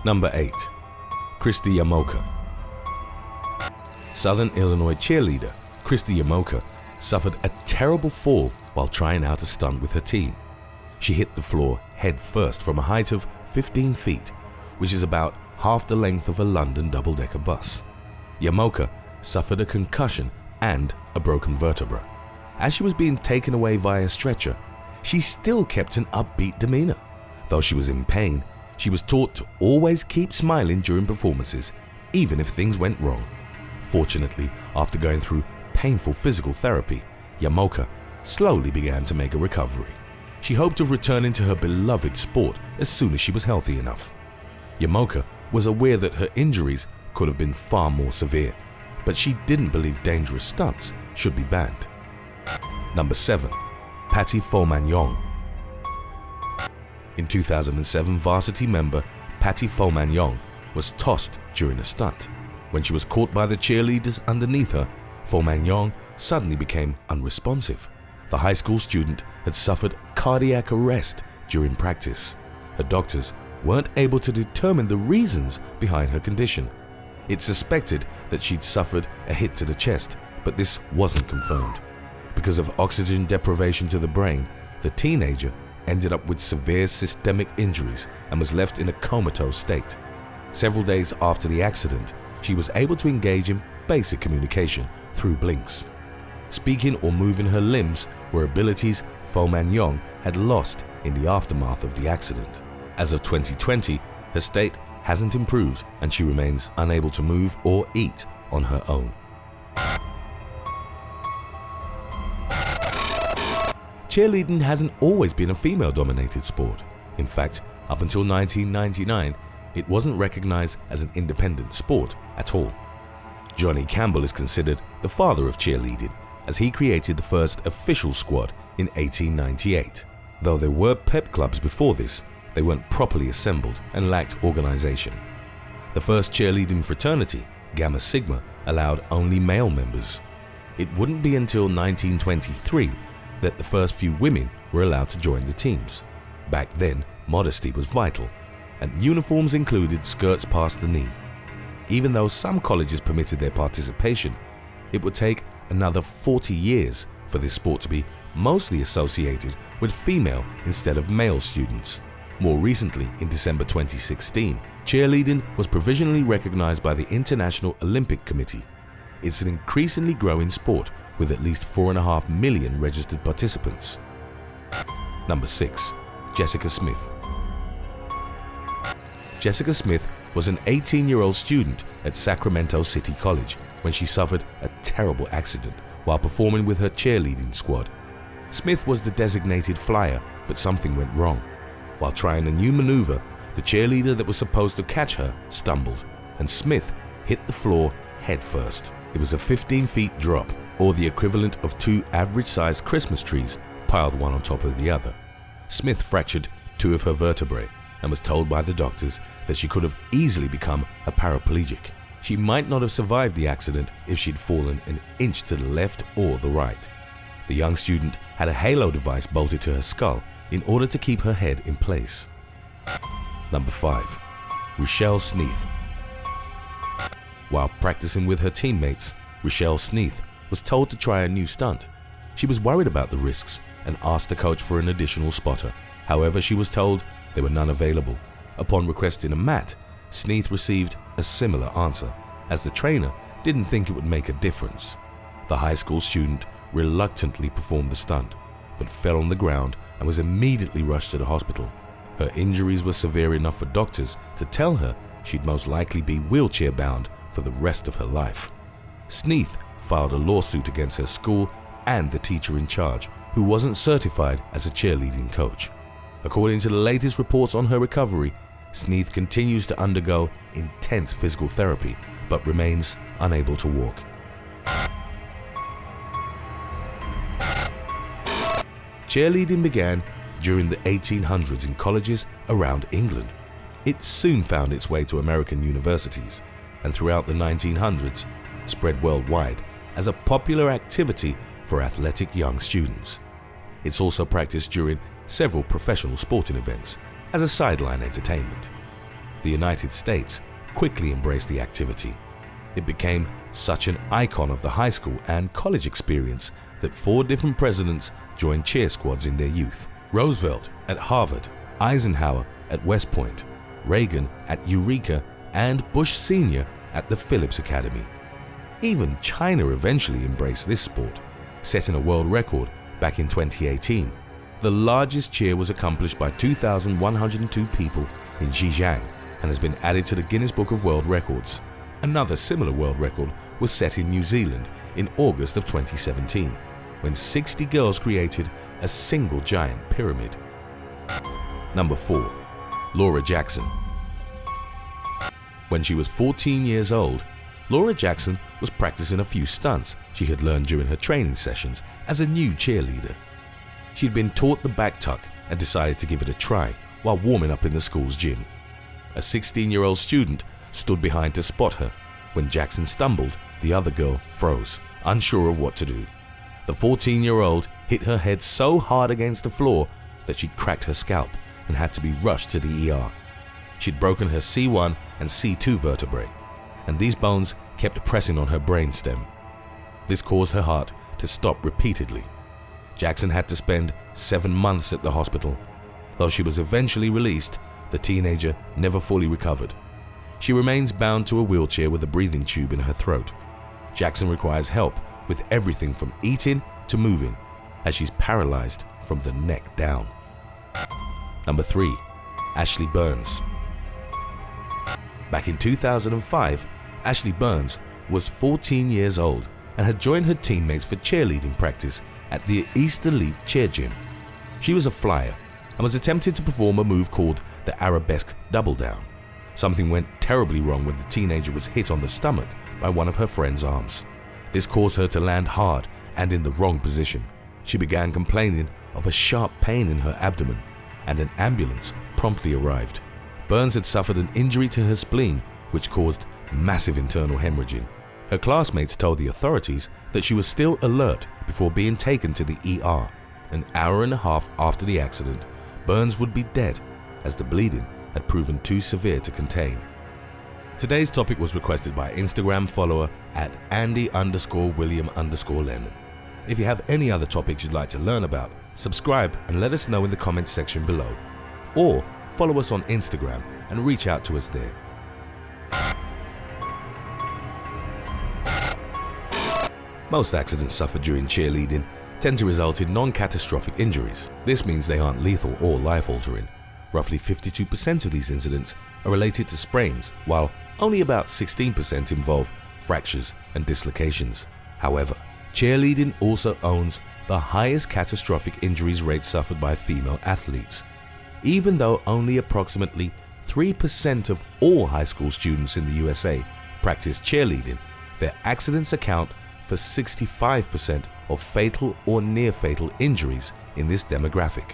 Number 8. KRISTA MAOKA. Southern Illinois cheerleader KRISTA MAOKA suffered a terrible fall while trying out a stunt with her team. She hit the floor head first from a height of 15 feet, which is about half the length of a London double-decker bus. MAOKA suffered a concussion and a broken vertebra. As she was being taken away via stretcher, she still kept an upbeat demeanor. Though she was in pain, she was taught to always keep smiling during performances, even if things went wrong. Fortunately, after going through painful physical therapy, MAOKA slowly began to make a recovery. She hoped of returning to her beloved sport as soon as she was healthy enough. MAOKA was aware that her injuries could have been far more severe, but she didn't believe dangerous stunts should be banned. Number 7. PHOMMANYVONG. In 2007, varsity member PHOMMANYVONG was tossed during a stunt. When she was caught by the cheerleaders underneath her, PHOMMANYVONG suddenly became unresponsive. The high school student had suffered cardiac arrest during practice. Her doctors weren't able to determine the reasons behind her condition. It's suspected that she'd suffered a hit to the chest, but this wasn't confirmed. Because of oxygen deprivation to the brain, the teenager ended up with severe systemic injuries and was left in a comatose state. Several days after the accident, she was able to engage in basic communication through blinks. Speaking or moving her limbs were abilities PHOMMANYVONG had lost in the aftermath of the accident. As of 2020, her state hasn't improved and she remains unable to move or eat on her own. Cheerleading hasn't always been a female-dominated sport. In fact, up until 1999, it wasn't recognized as an independent sport at all. Johnny Campbell is considered the father of cheerleading, as he created the first official squad in 1898. Though there were pep clubs before this, they weren't properly assembled and lacked organization. The first cheerleading fraternity, Gamma Sigma, allowed only male members. It wouldn't be until 1923 that the first few women were allowed to join the teams. Back then, modesty was vital, and uniforms included skirts past the knee. Even though some colleges permitted their participation, it would take another 40 years for this sport to be mostly associated with female instead of male students. More recently, in December 2016, cheerleading was provisionally recognized by the International Olympic Committee. It's an increasingly growing sport with at least 4.5 million registered participants. Number 6. Jessica Smith. Jessica Smith was an 18-year-old student at Sacramento City College when she suffered a terrible accident while performing with her cheerleading squad. Smith was the designated flyer, but something went wrong. While trying a new maneuver, the cheerleader that was supposed to catch her stumbled, and Smith hit the floor head first. It was a 15-feet drop, or the equivalent of 2 average-sized Christmas trees piled one on top of the other. Smith fractured 2 of her vertebrae and was told by the doctors that she could have easily become a paraplegic. She might not have survived the accident if she'd fallen an inch to the left or the right. The young student had a halo device bolted to her skull in order to keep her head in place. Number 5. Rechelle SNEATH. While practicing with her teammates, Rechelle SNEATH was told to try a new stunt. She was worried about the risks and asked the coach for an additional spotter. However, she was told there were none available. Upon requesting a mat, SNEATH received a similar answer, as the trainer didn't think it would make a difference. The high school student reluctantly performed the stunt, but fell on the ground and was immediately rushed to the hospital. Her injuries were severe enough for doctors to tell her she'd most likely be wheelchair-bound for the rest of her life. SNEATH filed a lawsuit against her school and the teacher in charge, who wasn't certified as a cheerleading coach. According to the latest reports on her recovery, SNEATH continues to undergo intense physical therapy, but remains unable to walk. Cheerleading began during the 1800s in colleges around England. It soon found its way to American universities, and throughout the 1900s spread worldwide as a popular activity for athletic young students. It's also practiced during several professional sporting events as a sideline entertainment. the United States quickly embraced the activity. It became such an icon of the high school and college experience that 4 different presidents joined cheer squads in their youth. Roosevelt at Harvard, Eisenhower at West Point, Reagan at Eureka, and Bush Sr. at the Phillips Academy. Even China eventually embraced this sport, setting a world record back in 2018. The largest cheer was accomplished by 2,102 people in Zhejiang and has been added to the Guinness Book of World Records. Another similar world record was set in New Zealand in August of 2017, when 60 girls created a single giant pyramid. Number 4. Laura Jackson. When she was 14 years old, Laura Jackson was practicing a few stunts she had learned during her training sessions as a new cheerleader. She'd been taught the back tuck and decided to give it a try while warming up in the school's gym. A 16-year-old student stood behind to spot her. When Jackson stumbled, the other girl froze, unsure of what to do. The 14-year-old hit her head so hard against the floor that she cracked her scalp and had to be rushed to the ER. She'd broken her C1 and C2 vertebrae, and these bones kept pressing on her brainstem. This caused her heart to stop repeatedly. Jackson had to spend 7 months at the hospital. Though she was eventually released, the teenager never fully recovered. She remains bound to a wheelchair with a breathing tube in her throat. Jackson requires help with everything from eating to moving, as she's paralyzed from the neck down. Number 3. Ashley Burns. Back in 2005, Ashley Burns was 14 years old and had joined her teammates for cheerleading practice at the East Elite Cheer Gym. She was a flyer and was attempting to perform a move called the Arabesque Double Down. Something went terribly wrong when the teenager was hit on the stomach by one of her friend's arms. This caused her to land hard and in the wrong position. She began complaining of a sharp pain in her abdomen, and an ambulance promptly arrived. Burns had suffered an injury to her spleen, which caused massive internal hemorrhaging. Her classmates told the authorities that she was still alert before being taken to the ER. An hour and a half after the accident, Burns would be dead, as the bleeding had proven too severe to contain. Today's topic was requested by Instagram follower at Andy_William_Lennon. If you have any other topics you'd like to learn about, subscribe and let us know in the comments section below. Or follow us on Instagram and reach out to us there. Most accidents suffered during cheerleading tend to result in non-catastrophic injuries. This means they aren't lethal or life-altering. Roughly 52% of these incidents are related to sprains, while only about 16% involve fractures and dislocations. However, cheerleading also owns the highest catastrophic injuries rate suffered by female athletes. Even though only approximately 3% of all high school students in the USA practice cheerleading, their accidents account for 65% of fatal or near-fatal injuries in this demographic.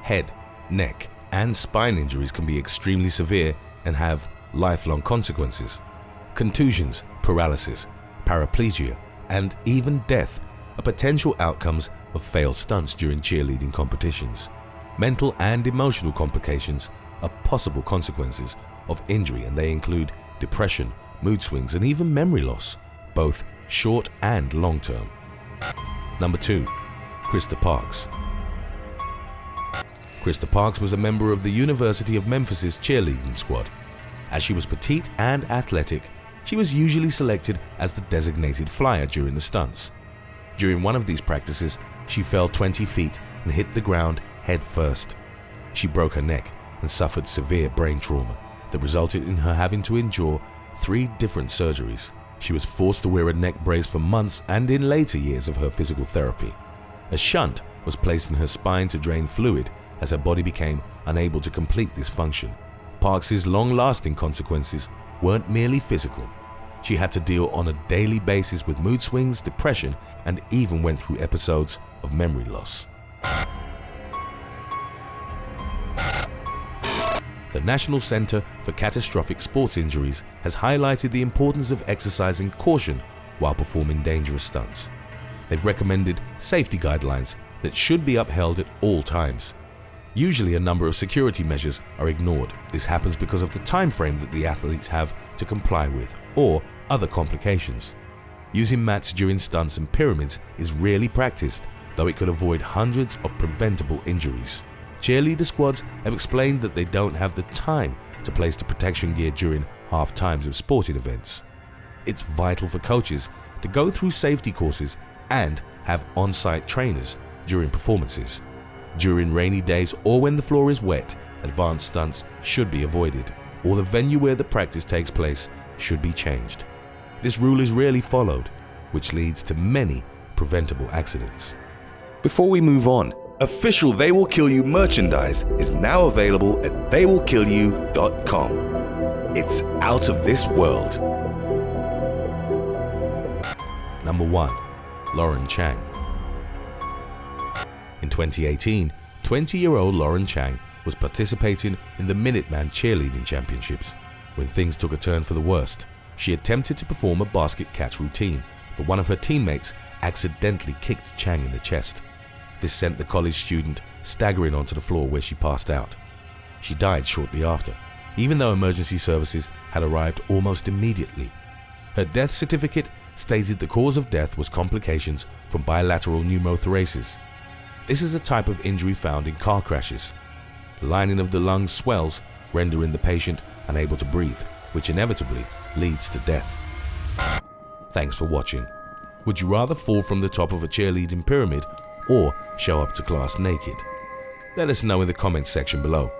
Head, neck, and spine injuries can be extremely severe and have lifelong consequences. Contusions, paralysis, paraplegia, and even death are potential outcomes of failed stunts during cheerleading competitions. Mental and emotional complications are possible consequences of injury, and they include depression, mood swings, and even memory loss, both short and long term. Number 2. KRISTA Parks. KRISTA Parks was a member of the University of Memphis's cheerleading squad. As she was petite and athletic, she was usually selected as the designated flyer during the stunts. During one of these practices, she fell 20 feet and hit the ground head first. She broke her neck and suffered severe brain trauma that resulted in her having to endure 3 different surgeries. She was forced to wear a neck brace for months and in later years of her physical therapy. A shunt was placed in her spine to drain fluid as her body became unable to complete this function. Parks' long-lasting consequences weren't merely physical. She had to deal on a daily basis with mood swings, depression, and even went through episodes of memory loss. The National Center for Catastrophic Sports Injuries has highlighted the importance of exercising caution while performing dangerous stunts. They've recommended safety guidelines that should be upheld at all times. Usually a number of security measures are ignored. This happens because of the time frame that the athletes have to comply with, or other complications. Using mats during stunts and pyramids is rarely practiced, though it could avoid hundreds of preventable injuries. Cheerleader squads have explained that they don't have the time to place the protection gear during half times of sporting events. It's vital for coaches to go through safety courses and have on-site trainers during performances. During rainy days or when the floor is wet, advanced stunts should be avoided, or the venue where the practice takes place should be changed. This rule is rarely followed, which leads to many preventable accidents. Before we move on, official They Will Kill You merchandise is now available at theywillkillyou.com. It's out of this world. Number 1. Lauren Chang. In 2018, 20-year-old Lauren Chang was participating in the Minuteman Cheerleading Championships when things took a turn for the worst. She attempted to perform a basket catch routine, but one of her teammates accidentally kicked Chang in the chest. This sent the college student staggering onto the floor where she passed out. She died shortly after, even though emergency services had arrived almost immediately. Her death certificate stated the cause of death was complications from bilateral pneumothoraces. This is a type of injury found in car crashes. The lining of the lungs swells, rendering the patient unable to breathe, which inevitably leads to death. Thanks for watching. Would you rather fall from the top of a cheerleading pyramid or show up to class naked? Let us know in the comments section below.